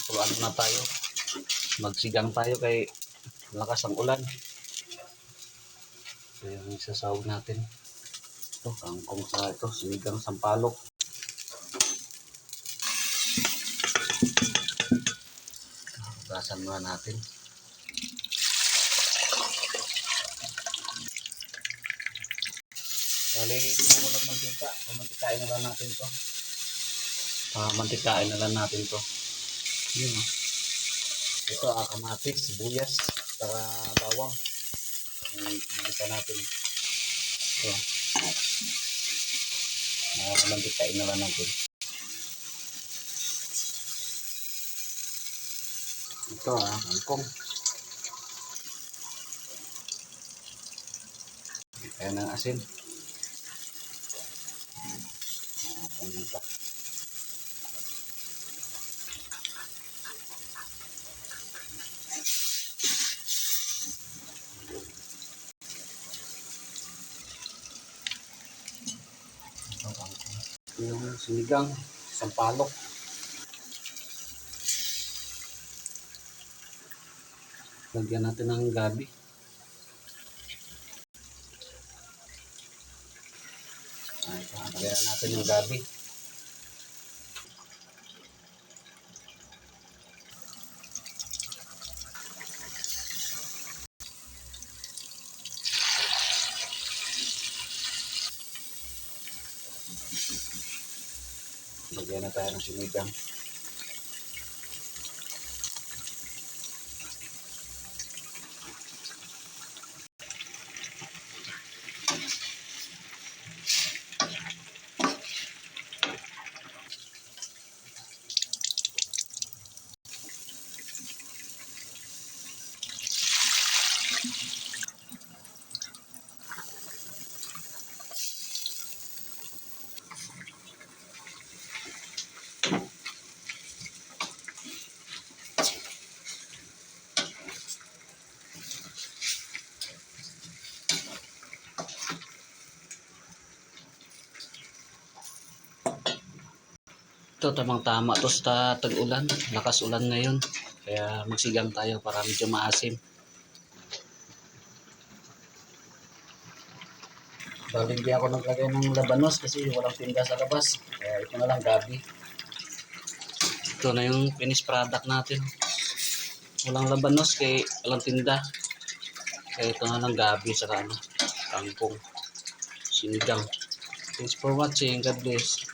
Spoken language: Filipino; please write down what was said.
Tulaan na tayo. Magsigang tayo kay lakas ang ulan. So yung isasawag natin. Ito, kangkong sa ito, sinigang sampalok. Hugasan muna natin. Bali, hindi mo nagmantika. Mantikain na lang natin to. Mantikain na lang natin to. Yun o. Ito, kamatis, sibuyas, saka bawang. Isa natin. Ito. Mantikain na lang natin. Ito kangkong. Kaya ng asin. Paminta. Yung sinigang sampalok. Lagyan natin ng gabi. Lagyan natin yung gabi. Lagyan na tayo ng sinigang. Ito, tamang-tama to sa tag-ulan. Lakas ulan ngayon. Kaya magsigang tayo para medyo maasim. Bali, hindi ako naglagay ng labanos kasi walang tinda sa labas. Kaya ito na lang, gabi. Ito na yung finished product natin. Walang labanos kaya walang tinda. Kaya ito na lang, gabi sa kangkong. Sinigang. Thanks for watching. God bless.